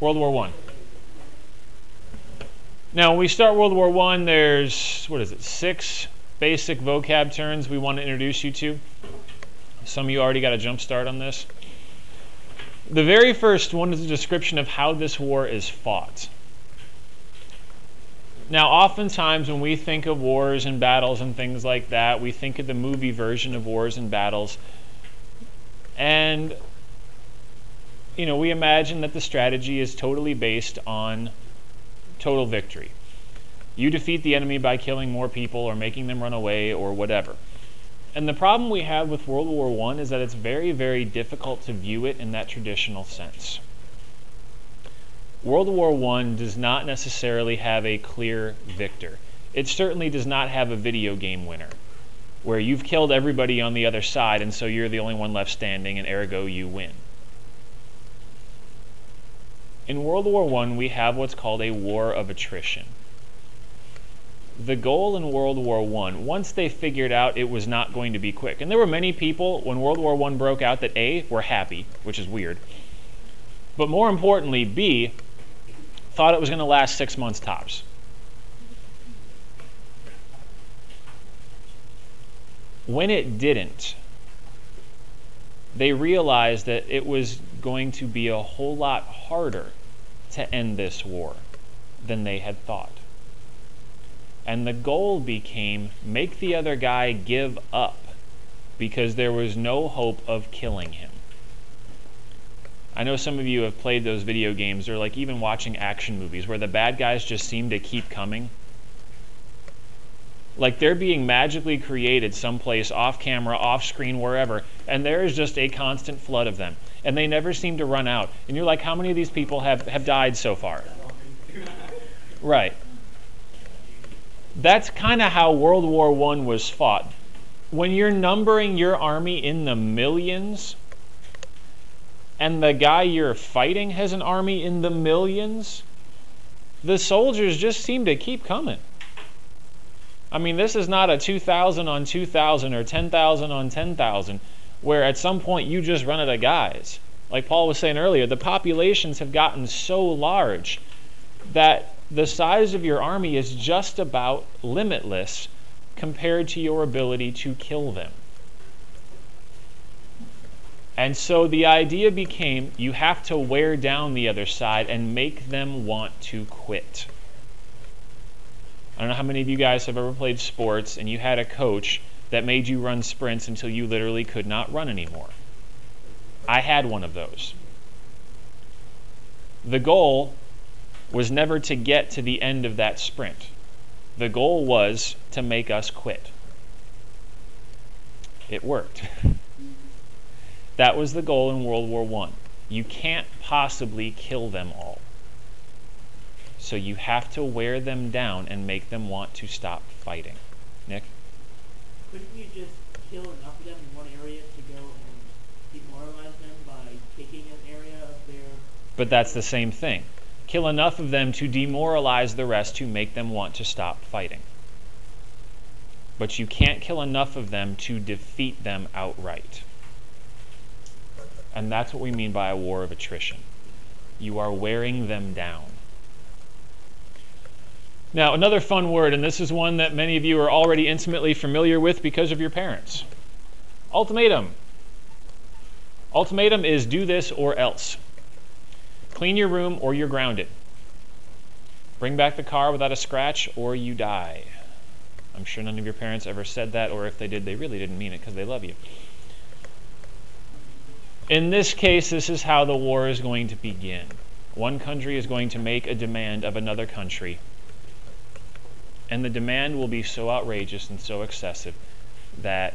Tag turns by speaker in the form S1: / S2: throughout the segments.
S1: World War I. Now, when we start World War I, there's, 6 basic vocab terms we want to introduce you to. Some of you already got a jump start on this. The very first one is a description of how this war is fought. Now, oftentimes when we think of wars and battles and things like that, we think of the movie version of wars and battles. And, we imagine that the strategy is totally based on total victory. You defeat the enemy by killing more people or making them run away or whatever. And the problem we have with World War I is that it's very, very difficult to view it in that traditional sense. World War I does not necessarily have a clear victor. It certainly does not have a video game winner, where you've killed everybody on the other side and so you're the only one left standing and ergo you win. In World War I, we have what's called a war of attrition. The goal in World War I, once they figured out it was not going to be quick, and there were many people when World War I broke out that A, were happy, which is weird, but more importantly, B, thought it was going to last 6 months tops. When it didn't, they realized that it was going to be a whole lot harder to end this war than they had thought. And the goal became make the other guy give up because there was no hope of killing him. I know some of you have played those video games or like even watching action movies where the bad guys just seem to keep coming. Like they're being magically created someplace off camera, off screen, wherever, and there is just a constant flood of them. And they never seem to run out. And you're like, how many of these people have died so far? Right. That's kind of how World War I was fought. When you're numbering your army in the millions, and the guy you're fighting has an army in the millions, the soldiers just seem to keep coming. I mean, this is not a 2,000 on 2,000 or 10,000 on 10,000, where at some point you just run out of guys. Like Paul was saying earlier, the populations have gotten so large that the size of your army is just about limitless compared to your ability to kill them. And so the idea became you have to wear down the other side and make them want to quit. I don't know how many of you guys have ever played sports and you had a coach that made you run sprints until you literally could not run anymore. I had one of those. The goal was never to get to the end of that sprint. The goal was to make us quit. It worked. That was the goal in World War I. You can't possibly kill them all. So you have to wear them down and make them want to stop fighting. Nick?
S2: Couldn't you just kill enough of them in one area to go and demoralize them by taking an area of their...
S1: But that's the same thing. Kill enough of them to demoralize the rest to make them want to stop fighting. But you can't kill enough of them to defeat them outright. And that's what we mean by a war of attrition. You are wearing them down. Now, another fun word, and this is one that many of you are already intimately familiar with because of your parents. Ultimatum. Ultimatum is do this or else. Clean your room or you're grounded. Bring back the car without a scratch or you die. I'm sure none of your parents ever said that, or if they did, they really didn't mean it because they love you. In this case, this is how the war is going to begin. One country is going to make a demand of another country, and the demand will be so outrageous and so excessive that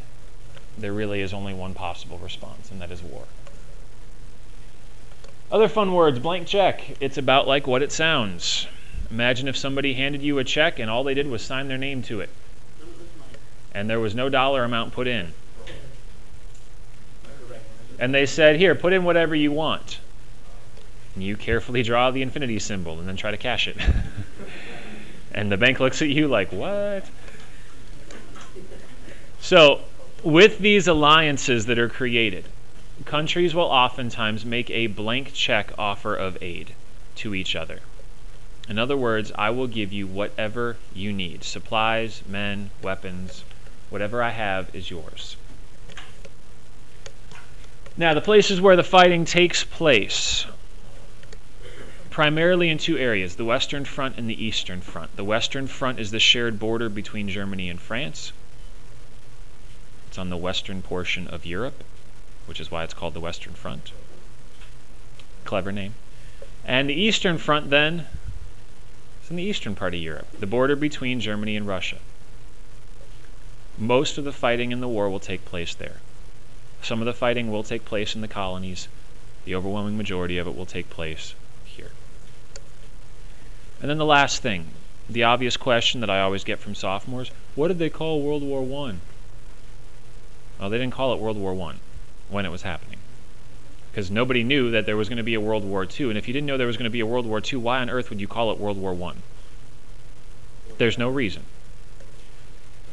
S1: there really is only one possible response, and that is war. Other fun words, blank check. It's about like what it sounds. Imagine if somebody handed you a check and all they did was sign their name to it. And there was no dollar amount put in. And they said, here, put in whatever you want. And you carefully draw the infinity symbol and then try to cash it. And the bank looks at you like, what? So, with these alliances that are created, countries will oftentimes make a blank check offer of aid. to each other. In other words, I will give you whatever you need. Supplies, men, weapons, whatever I have is yours. Now, the places where the fighting takes place, primarily in two areas, the Western Front and the Eastern Front. The Western Front is the shared border between Germany and France. It's on the western portion of Europe, which is why it's called the Western Front. Clever name. And the Eastern Front, then, is in the eastern part of Europe, the border between Germany and Russia. Most of the fighting in the war will take place there. Some of the fighting will take place in the colonies. The overwhelming majority of it will take place here. And then the last thing, the obvious question that I always get from sophomores, what did they call World War I? Well, they didn't call it World War I when it was happening, because nobody knew that there was going to be a World War II. And if you didn't know there was going to be a World War II, why on earth would you call it World War I? There's no reason.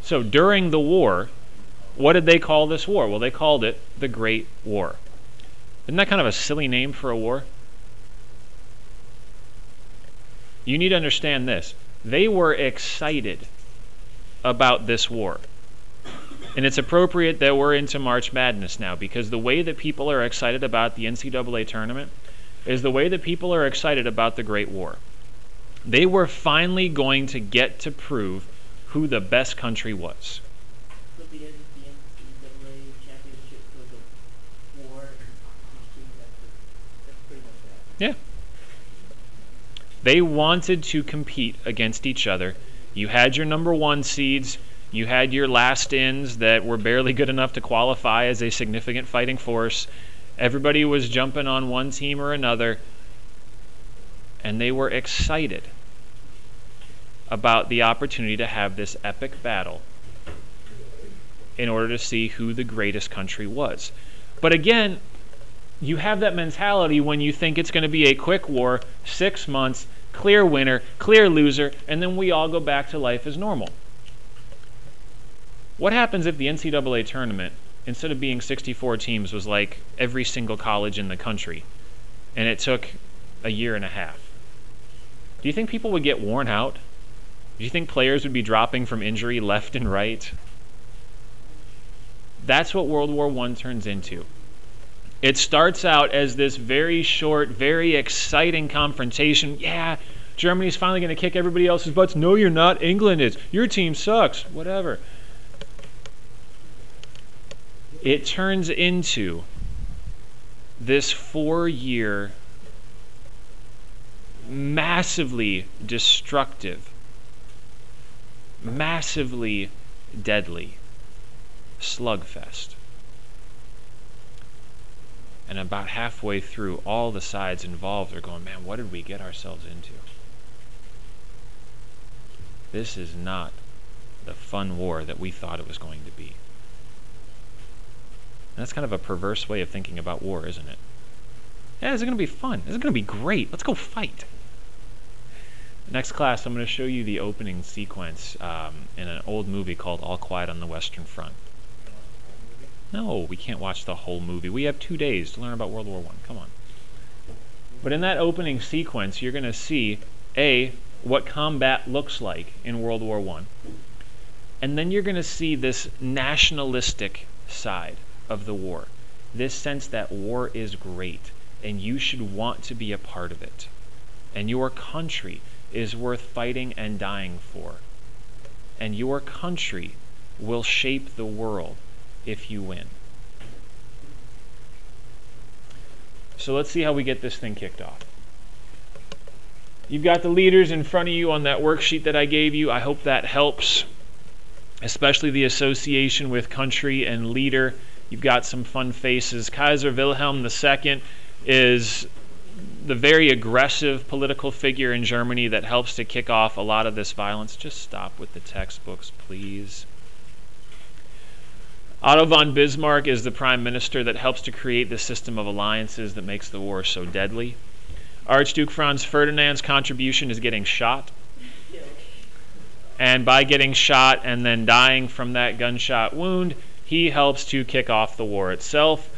S1: So during the war, what did they call this war? Well, they called it the Great War. Isn't that kind of a silly name for a war? You need to understand this. They were excited about this war. And it's appropriate that we're into March Madness now, because the way that people are excited about the NCAA tournament is the way that people are excited about the Great War. They were finally going to get to prove who the best country was.
S2: So the NCAA championship was a war. That's pretty much that.
S1: Yeah. They wanted to compete against each other. You had your number one seeds. You had your last-ins that were barely good enough to qualify as a significant fighting force. Everybody was jumping on one team or another, and they were excited about the opportunity to have this epic battle in order to see who the greatest country was. But again, you have that mentality when you think it's going to be a quick war, 6 months, clear winner, clear loser, and then we all go back to life as normal. What happens if the NCAA tournament, instead of being 64 teams, was like every single college in the country, and it took a year and a half? Do you think people would get worn out? Do you think players would be dropping from injury left and right? That's what World War I turns into. It starts out as this very short, very exciting confrontation. Yeah, Germany's finally going to kick everybody else's butts. No, you're not. England is. Your team sucks. Whatever. It turns into this 4-year, massively destructive, massively deadly slugfest. And about halfway through, all the sides involved are going, man, what did we get ourselves into? This is not the fun war that we thought it was going to be. And that's kind of a perverse way of thinking about war, isn't it? Yeah, this is going to be fun. This is going to be great. Let's go fight. Next class, I'm going to show you the opening sequence in an old movie called All Quiet on the Western Front. No, we can't watch the whole movie. We have 2 days to learn about World War I. Come on. But in that opening sequence, you're going to see, A, what combat looks like in World War I. And then you're going to see this nationalistic side of the war. This sense that war is great, and you should want to be a part of it. And your country is worth fighting and dying for. And your country will shape the world if you win. So let's see how we get this thing kicked off. You've got the leaders in front of you on that worksheet that I gave you. I hope that helps, especially the association with country and leader. You've got some fun faces. Kaiser Wilhelm II is the very aggressive political figure in Germany that helps to kick off a lot of this violence. Just stop with the textbooks, please. Otto von Bismarck is the prime minister that helps to create the system of alliances that makes the war so deadly. Archduke Franz Ferdinand's contribution is getting shot. And by getting shot and then dying from that gunshot wound, he helps to kick off the war itself.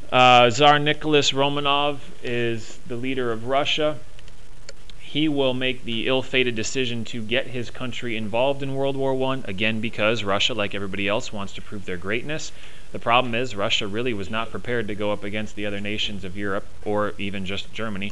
S1: Tsar Nicholas Romanov is the leader of Russia. he will make the ill-fated decision to get his country involved in World War I, again because Russia, like everybody else, wants to prove their greatness. The problem is Russia really was not prepared to go up against the other nations of Europe, or even just Germany.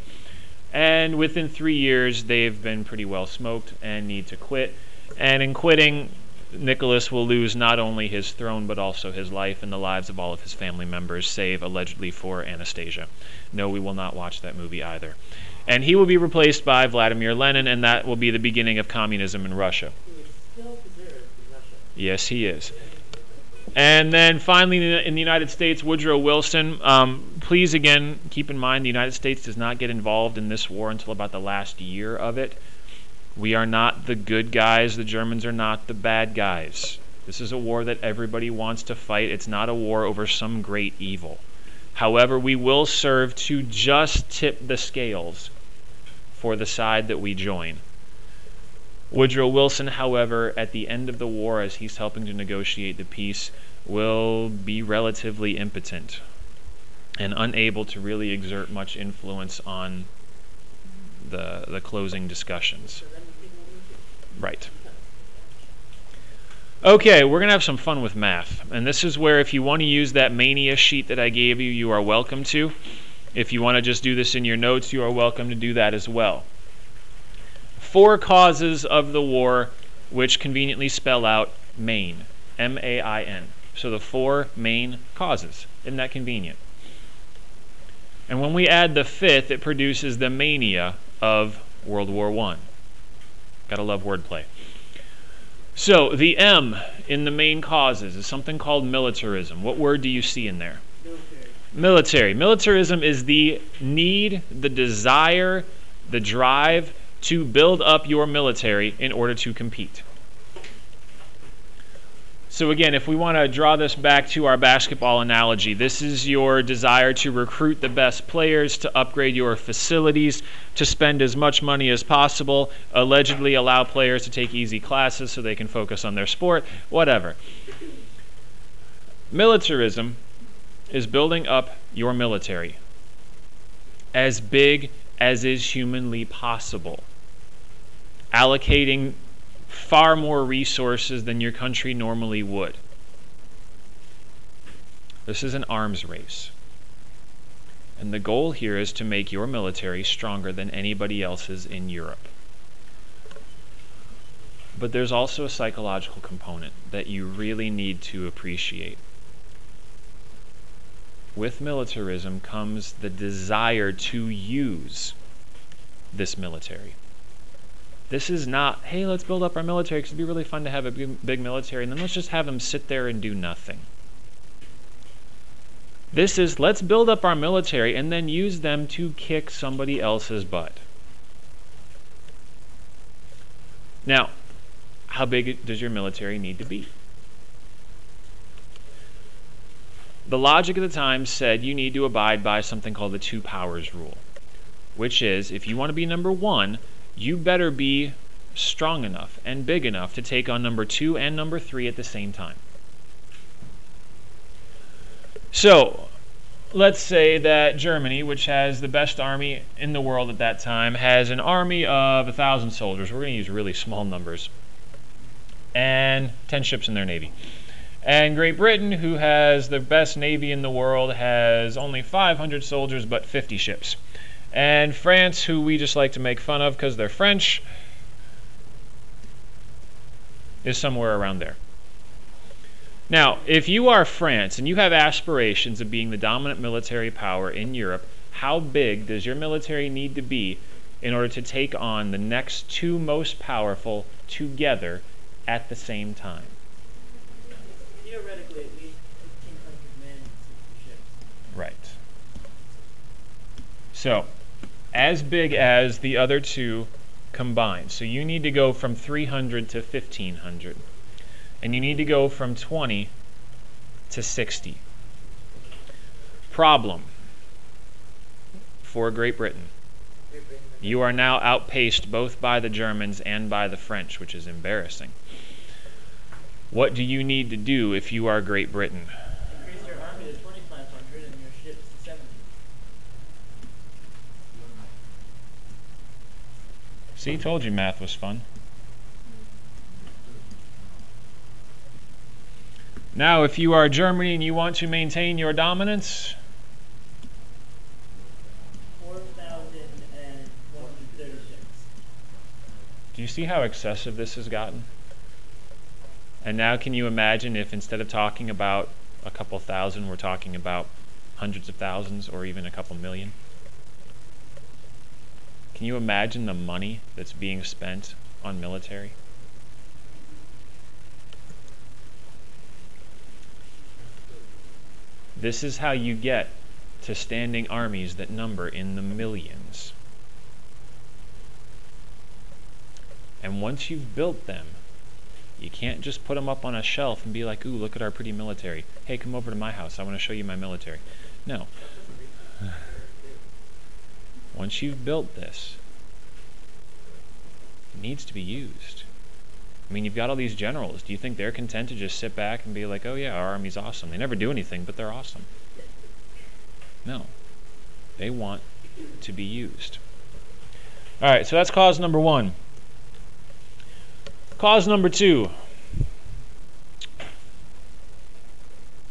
S1: And within 3 years, they've been pretty well smoked and need to quit. And in quitting, Nicholas will lose not only his throne, but also his life and the lives of all of his family members, save allegedly for Anastasia. No, we will not watch that movie either. And he will be replaced by Vladimir Lenin, and that will be the beginning of communism in Russia.
S2: Who is still preserved in Russia.
S1: Yes, he is. And then finally, in the United States, Woodrow Wilson. Please, again, keep in mind the United States does not get involved in this war until about the last year of it. We are not the good guys. The Germans are not the bad guys. This is a war that everybody wants to fight. It's not a war over some great evil. However, we will serve to just tip the scales for the side that we join. Woodrow Wilson, however, at the end of the war, as he's helping to negotiate the peace, will be relatively impotent and unable to really exert much influence on the closing discussions. Right. Okay, we're going to have some fun with math. And this is where, if you want to use that mania sheet that I gave you, you are welcome to. If you want to just do this in your notes, you are welcome to do that as well. 4 causes of the war, which conveniently spell out main. M-A-I-N. So the 4 main causes. Isn't that convenient? And when we add the 5th, it produces the mania of World War I. Gotta love wordplay. So the M in the main causes is something called militarism. What word do you see in there? Military. Militarism is the need, the desire, the drive to build up your military in order to compete. So again, if we want to draw this back to our basketball analogy, this is your desire to recruit the best players, to upgrade your facilities, to spend as much money as possible, allegedly allow players to take easy classes so they can focus on their sport, whatever. Militarism is building up your military as big as is humanly possible, allocating far more resources than your country normally would. This is an arms race. And the goal here is to make your military stronger than anybody else's in Europe. But there's also a psychological component that you really need to appreciate. With militarism comes the desire to use this military. This is not, hey, let's build up our military because it'd be really fun to have a big military, and then let's just have them sit there and do nothing. This is, let's build up our military and then use them to kick somebody else's butt. Now, how big does your military need to be? The logic of the time said you need to abide by something called the 2 powers rule, which is, if you want to be number 1, you better be strong enough and big enough to take on number 2 and number 3 at the same time. So, let's say that Germany, which has the best army in the world at that time, has an army of 1,000 soldiers. We're going to use really small numbers. And 10 ships in their navy. And Great Britain, who has the best navy in the world, has only 500 soldiers but 50 ships. And France, who we just like to make fun of because they're French, is somewhere around there. Now, if you are France and you have aspirations of being the dominant military power in Europe, how big does your military need to be in order to take on the next 2 most powerful together at the same time?
S2: Theoretically, at least 1,500 men and 60 ships.
S1: Right. So, as big as the other 2 combined. So you need to go from 300 to 1,500. And you need to go from 20 to 60. Problem for Great Britain. You are now outpaced both by the Germans and by the French, which is embarrassing. What do you need to do if you are Great Britain?
S2: Increase your army to 2,500 and your ships to 70.
S1: See, told you math was fun. Now, if you are Germany and you want to maintain your dominance,
S2: 4,136.
S1: do you see how excessive this has gotten? And now can you imagine if instead of talking about a couple thousand, we're talking about hundreds of thousands or even a couple million? Can you imagine the money that's being spent on military? This is how you get to standing armies that number in the millions. And once you've built them, you can't just put them up on a shelf and be like, ooh, look at our pretty military. Hey, come over to my house. I want to show you my military. No. Once you've built this, it needs to be used. I mean, you've got all these generals. Do you think they're content to just sit back and be like, oh yeah, our army's awesome? They never do anything, but they're awesome. No. They want to be used. All right, so that's cause number one. Cause number two.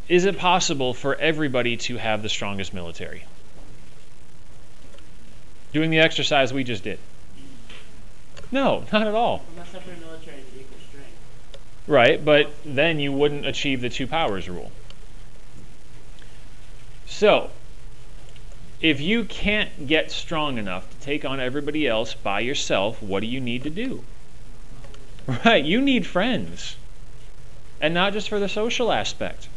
S1: Is it possible for everybody to have the strongest military? Doing the exercise we just did. No, not at all.
S2: Unless every military is equal strength.
S1: Right, but then you wouldn't achieve the two powers rule. So, if you can't get strong enough to take on everybody else by yourself, what do you need to do? Right, you need friends. And not just for the social aspect.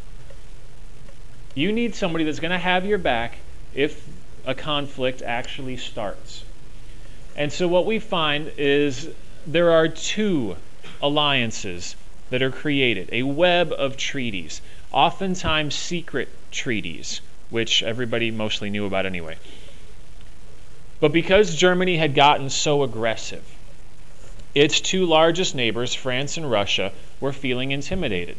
S1: You need somebody that's going to have your back if a conflict actually starts. And so what we find is there are two alliances that are created, a web of treaties, oftentimes secret treaties, which everybody mostly knew about anyway. But because Germany had gotten so aggressive, its two largest neighbors, France and Russia, were feeling intimidated.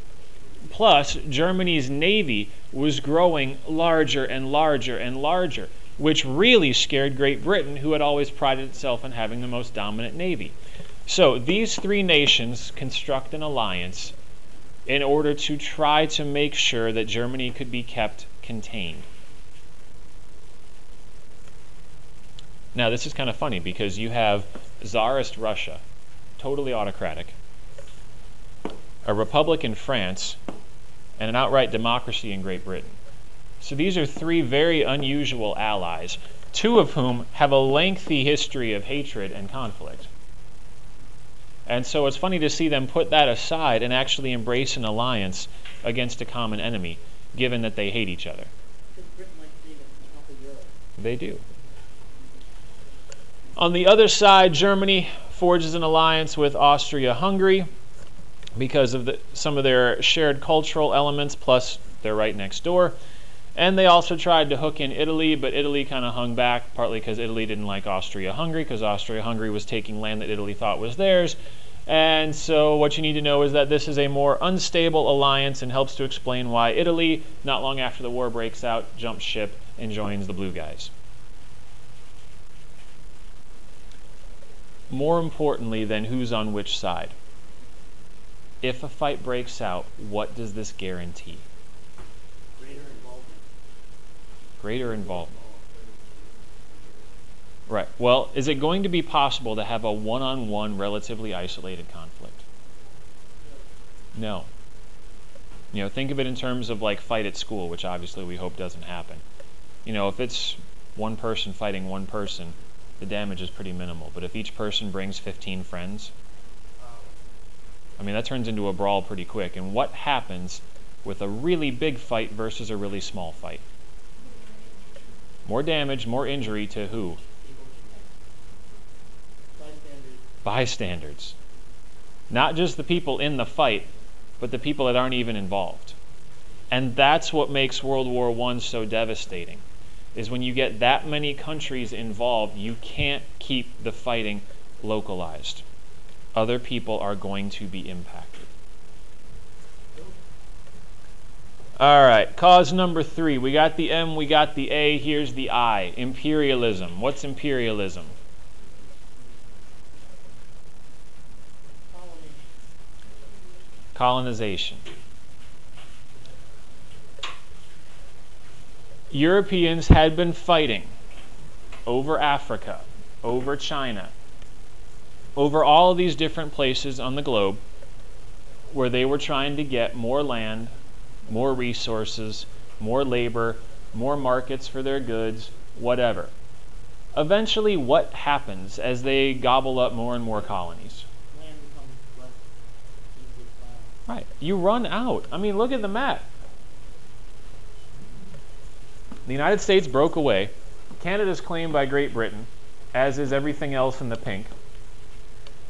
S1: Plus, Germany's navy was growing larger and larger and larger, which really scared Great Britain, who had always prided itself on having the most dominant navy. So these three nations construct an alliance in order to try to make sure that Germany could be kept contained. Now this is kind of funny because you have Tsarist Russia, totally autocratic, a republic in France, and an outright democracy in Great Britain. So these are three very unusual allies, two of whom have a lengthy history of hatred and conflict. And so it's funny to see them put that aside and actually embrace an alliance against a common enemy, given that they hate each other.
S2: Because Britain likes being at the top of Europe.
S1: They do. On the other side, Germany forges an alliance with Austria-Hungary because of some of their shared cultural elements, plus they're right next door. And they also tried to hook in Italy, but Italy kind of hung back, partly because Italy didn't like Austria-Hungary, because Austria-Hungary was taking land that Italy thought was theirs. And so what you need to know is that this is a more unstable alliance and helps to explain why Italy, not long after the war breaks out, jumps ship and joins the blue guys. More importantly than who's on which side, if a fight breaks out, what does this guarantee? Greater involvement. Right. Well, is it going to be possible to have a one-on-one, relatively isolated conflict? No. You know, think of it in terms of like fight at school, which obviously we hope doesn't happen. You know, if it's one person fighting one person, the damage is pretty minimal. But if each person brings 15 friends, I mean, that turns into a brawl pretty quick. And what happens with a really big fight versus a really small fight? More damage, more injury to who? Bystanders. Not just the people in the fight, but the people that aren't even involved. And that's what makes World War I so devastating, is when you get that many countries involved, you can't keep the fighting localized. Other people are going to be impacted. All right, cause number 3. We got the M, we got the A, here's the I. Imperialism. What's imperialism? Colonization. Europeans had been fighting over Africa, over China, over all of these different places on the globe where they were trying to get more land, more resources, more labor, more markets for their goods, whatever. Eventually, what happens as they gobble up more and more colonies?
S2: Land becomes less easily plowed.
S1: Right. You run out. I mean, look at the map. The United States broke away. Canada's claimed by Great Britain, as is everything else in the pink.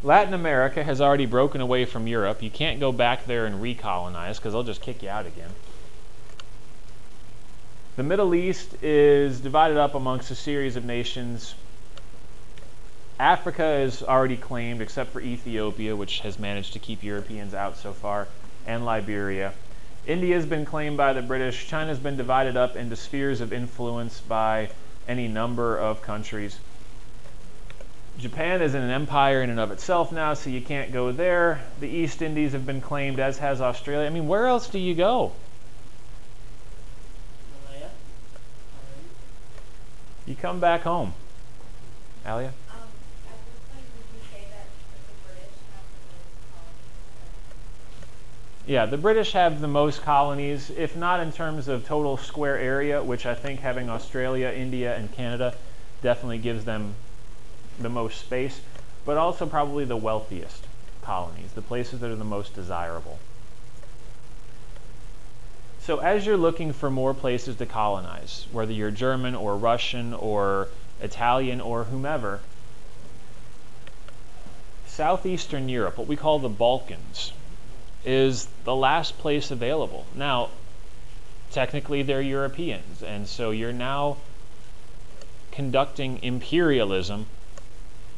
S1: Latin America has already broken away from Europe. You can't go back there and recolonize because they'll just kick you out again. The Middle East is divided up amongst a series of nations. Africa is already claimed, except for Ethiopia, which has managed to keep Europeans out so far, and Liberia. India has been claimed by the British. China's been divided up into spheres of influence by any number of countries. Japan is an empire in and of itself now, so you can't go there. The East Indies have been claimed, as has Australia. I mean, where else do you go?
S2: Malaya?
S1: You come back home. Alia?
S3: At this point, would you say that the British have the most colonies?
S1: Yeah, the British have the most colonies, if not in terms of total square area, which I think having Australia, India, and Canada definitely gives them the most space, but also probably the wealthiest colonies, the places that are the most desirable. So as you're looking for more places to colonize, whether you're German or Russian or Italian or whomever, Southeastern Europe, what we call the Balkans, is the last place available. Now, technically they're Europeans, and so you're now conducting imperialism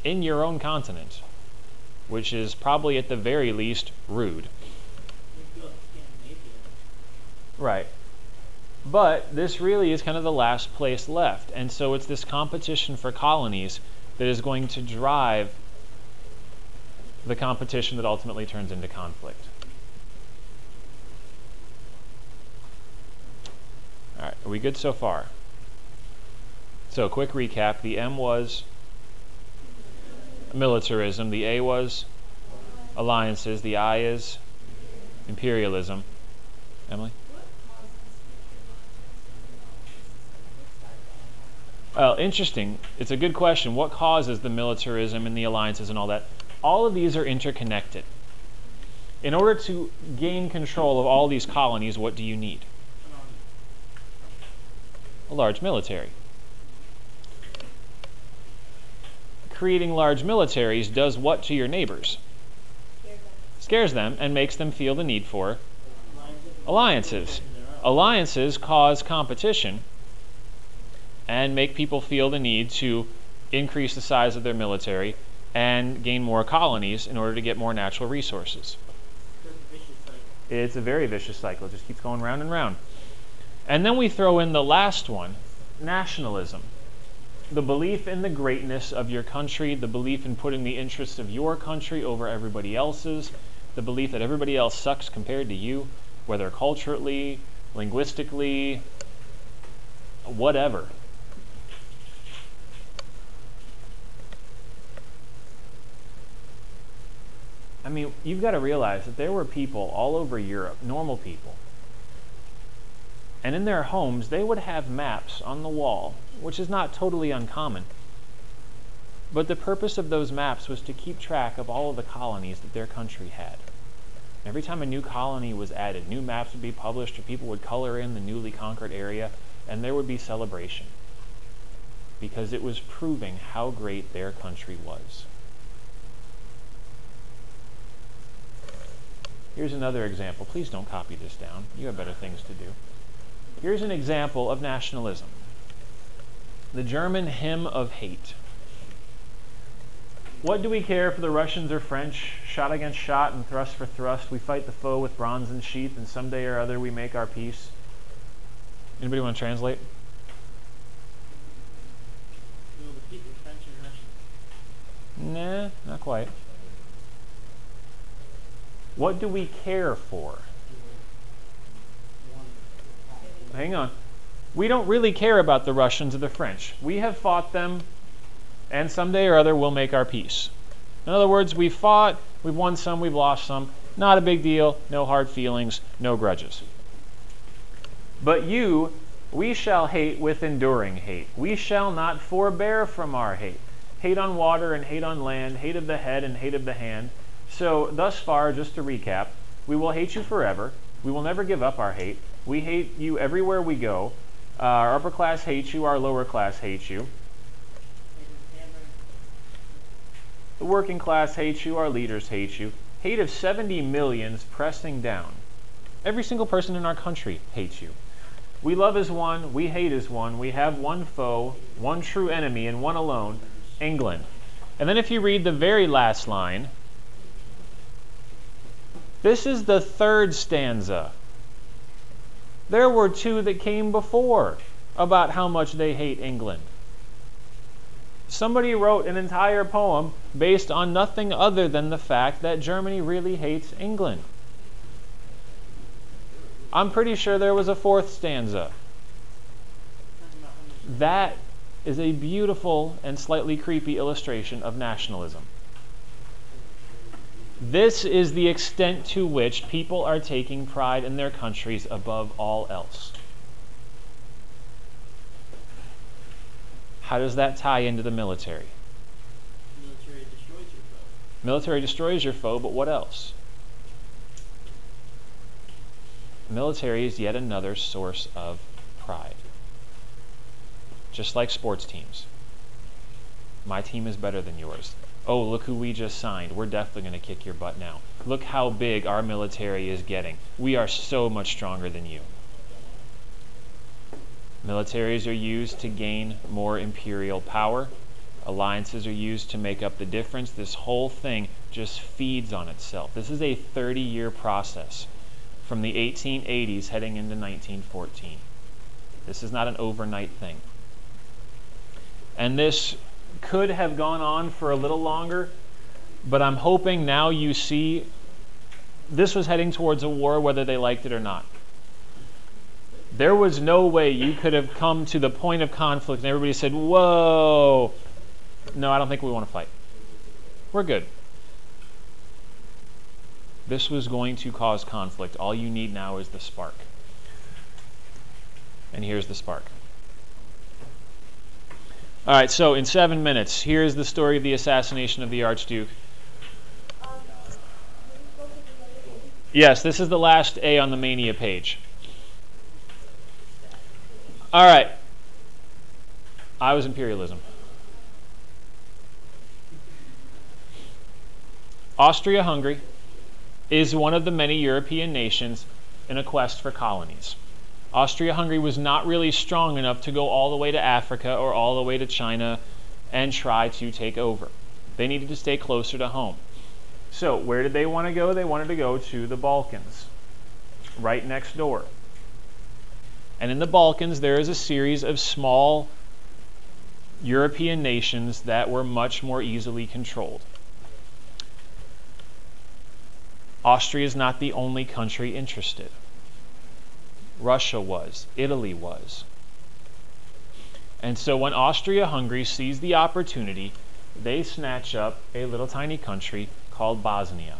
S1: in your own continent, which is probably at the very least rude.
S2: You go to Scandinavia.
S1: Right. But this really is kind of the last place left, and so it's this competition for colonies that is going to drive the competition that ultimately turns into conflict. All right, are we good so far? So, quick recap. The M was militarism. The A was alliances. The I is imperialism. Emily? Well, interesting. It's a good question. What causes the militarism and the alliances and all that? All of these are interconnected. In order to gain control of all these colonies, what do you need? A large military. Creating large militaries does what to your neighbors? Scares them and makes them feel the need for alliances. Alliances cause competition and make people feel the need to increase the size of their military and gain more colonies in order to get more natural resources. It's a very vicious cycle. It just keeps going round and round. And then we throw in the last one, nationalism. The belief in the greatness of your country, the belief in putting the interests of your country over everybody else's, the belief that everybody else sucks compared to you, whether culturally, linguistically, whatever. I mean, you've got to realize that there were people all over Europe, normal people, and in their homes they would have maps on the wall, which is not totally uncommon. But the purpose of those maps was to keep track of all of the colonies that their country had. Every time a new colony was added, new maps would be published, or people would color in the newly conquered area, and there would be celebration, because it was proving how great their country was. Here's another example. Please don't copy this down. You have better things to do. Here's an example of nationalism. The German hymn of hate. What do we care for the Russians or French? Shot against shot and thrust for thrust. We fight the foe with bronze and sheath, and someday or other we make our peace. Anybody want to translate?
S2: Will the people French and Russian?
S1: Nah, not quite. What do we care for? Hang on. We don't really care about the Russians or the French. We have fought them, and someday or other we'll make our peace. In other words, we've fought, we've won some, we've lost some. Not a big deal, no hard feelings, no grudges. But you, we shall hate with enduring hate. We shall not forbear from our hate. Hate on water and hate on land, hate of the head and hate of the hand. So thus far, just to recap, we will hate you forever. We will never give up our hate. We hate you everywhere we go. Our upper class hates you, our lower class hates you. The working class hates you, our leaders hate you. Hate of 70 millions pressing down. Every single person in our country hates you. We love as one, we hate as one, we have one foe, one true enemy, and one alone, England. And then if you read the very last line, this is the third stanza. There were two that came before about how much they hate England. Somebody wrote an entire poem based on nothing other than the fact that Germany really hates England. I'm pretty sure there was a fourth stanza. That is a beautiful and slightly creepy illustration of nationalism. This is the extent to which people are taking pride in their countries above all else. How does that tie into the military?
S2: Military destroys your foe.
S1: Military destroys your foe, but what else? Military is yet another source of pride. Just like sports teams. My team is better than yours. Oh, look who we just signed. We're definitely going to kick your butt now. Look how big our military is getting. We are so much stronger than you. Militaries are used to gain more imperial power. Alliances are used to make up the difference. This whole thing just feeds on itself. This is a 30-year process from the 1880s heading into 1914. This is not an overnight thing. And this could have gone on for a little longer, but I'm hoping now you see this was heading towards a war whether they liked it or not. There was no way you could have come to the point of conflict and everybody said, whoa, no, I don't think we want to fight. We're good. This was going to cause conflict. All you need now is the spark. And here's the spark. All right, so in 7 minutes, here's the story of the assassination of the Archduke. Yes, this is the last A on the Mania page. All right. I was imperialism. Austria-Hungary is one of the many European nations in a quest for colonies. Austria-Hungary was not really strong enough to go all the way to Africa or all the way to China and try to take over. They needed to stay closer to home. So where did they want to go? They wanted to go to the Balkans, right next door. And in the Balkans, there is a series of small European nations that were much more easily controlled. Austria is not the only country interested. Russia was. Italy was. And so when Austria-Hungary sees the opportunity, they snatch up a little tiny country called Bosnia.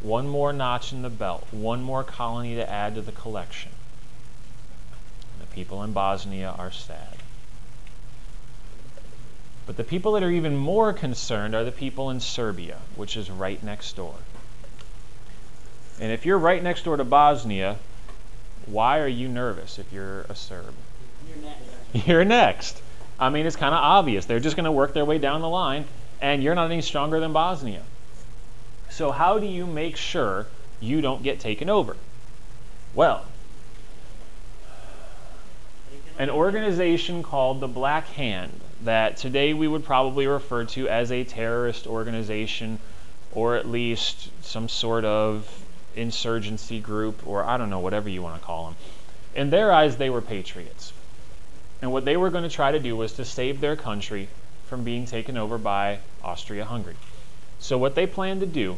S1: One more notch in the belt, one more colony to add to the collection. And the people in Bosnia are sad. But the people that are even more concerned are the people in Serbia, which is right next door. And if you're right next door to Bosnia, why are you nervous if you're a Serb?
S2: You're next.
S1: You're next. I mean, it's kind of obvious. They're just going to work their way down the line, and you're not any stronger than Bosnia. So how do you make sure you don't get taken over? Well, an organization called the Black Hand, that today we would probably refer to as a terrorist organization, or at least some sort of insurgency group, or I don't know, whatever you want to call them. In their eyes, they were patriots. And what they were going to try to do was to save their country from being taken over by Austria-Hungary. So what they plan to do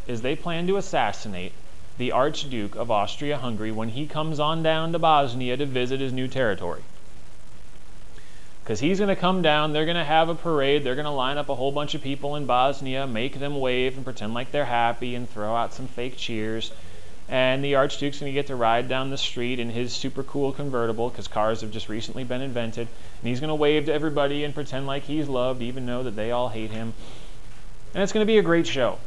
S1: is they plan to assassinate the Archduke of Austria-Hungary when he comes on down to Bosnia to visit his new territory. Because he's going to come down, they're going to have a parade, they're going to line up a whole bunch of people in Bosnia, make them wave and pretend like they're happy and throw out some fake cheers. And the Archduke's going to get to ride down the street in his super cool convertible, because cars have just recently been invented. And he's going to wave to everybody and pretend like he's loved, even though that they all hate him. And it's going to be a great show.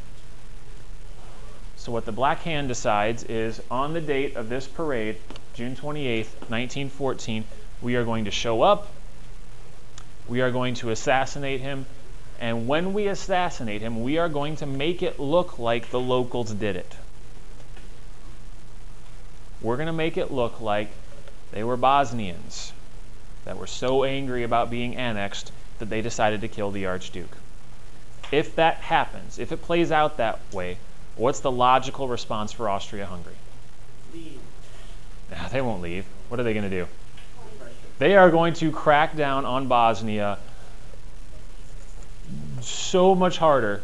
S1: So what the Black Hand decides is, on the date of this parade, June 28th, 1914, we are going to show up, we are going to assassinate him, and when we assassinate him, we are going to make it look like the locals did it. We're going to make it look like they were Bosnians that were so angry about being annexed that they decided to kill the Archduke. If that happens, if it plays out that way, what's the logical response for Austria-Hungary?
S2: Leave.
S1: Nah, they won't leave. What are they going to do? They are going to crack down on Bosnia so much harder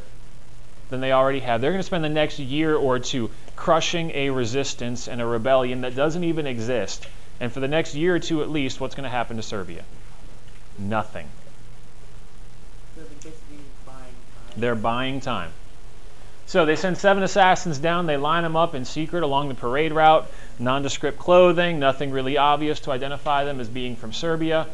S1: than they already have. They're going to spend the next year or two crushing a resistance and a rebellion that doesn't even exist. And for the next year or two at least, what's going to happen to Serbia? Nothing.
S2: So they're basically buying time.
S1: They're buying time. So they send 7 assassins down. They line them up in secret along the parade route. Nondescript clothing, nothing really obvious to identify them as being from Serbia.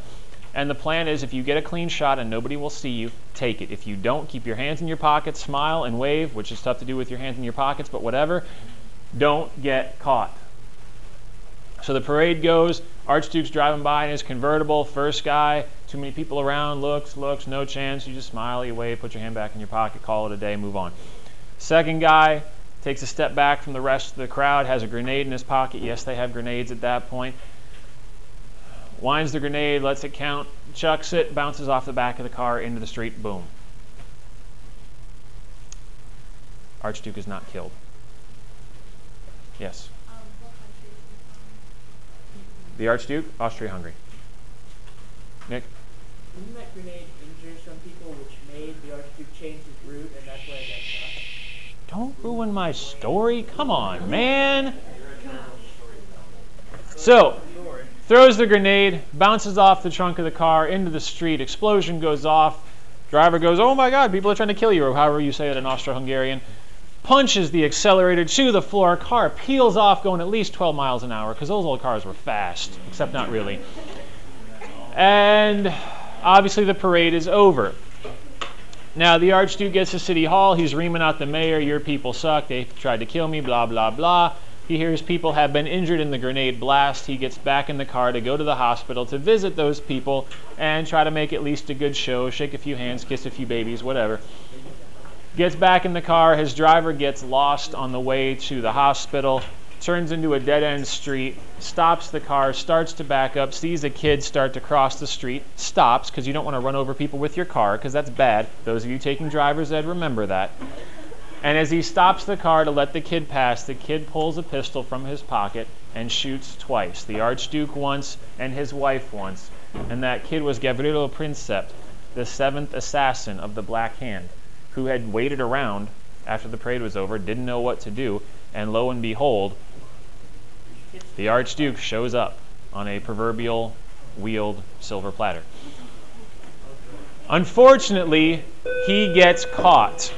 S1: And the plan is, if you get a clean shot and nobody will see you, take it. If you don't, keep your hands in your pockets, smile and wave, which is tough to do with your hands in your pockets, but whatever. Don't get caught. So the parade goes. Archduke's driving by in his convertible. First guy, too many people around, looks, no chance. You just smile, you wave, put your hand back in your pocket, call it a day, move on. Second guy takes a step back from the rest of the crowd, has a grenade in his pocket. Yes, they have grenades at that point. Winds the grenade, lets it count, chucks it, bounces off the back of the car into the street, boom. Archduke is not killed. Yes?
S3: What country is he from?
S1: The Archduke? Austria-Hungary. Nick?
S2: Didn't that grenade injure some people, which made the Archduke change his route, and that's why he got shot?
S1: Don't ruin my story. Come on, man. So, throws the grenade, bounces off the trunk of the car into the street. Explosion goes off. Driver goes, oh my God, people are trying to kill you, or however you say it in Austro-Hungarian. Punches the accelerator to the floor. Car peels off going at least 12 miles an hour, because those old cars were fast, except not really. And obviously the parade is over. Now, the Archduke gets to City Hall. He's reaming out the mayor. Your people suck. They tried to kill me, blah, blah, blah. He hears people have been injured in the grenade blast. He gets back in the car to go to the hospital to visit those people and try to make at least a good show, shake a few hands, kiss a few babies, whatever. Gets back in the car. His driver gets lost on the way to the hospital, turns into a dead-end street, stops the car, starts to back up, sees a kid start to cross the street, stops, because you don't want to run over people with your car, because that's bad. Those of you taking driver's ed, remember that. And as he stops the car to let the kid pass, the kid pulls a pistol from his pocket and shoots twice. The Archduke once and his wife once. And that kid was Gavrilo Princip, the 7th assassin of the Black Hand, who had waited around after the parade was over, didn't know what to do, and lo and behold, the Archduke shows up on a proverbial wheeled silver platter. Unfortunately, he gets caught.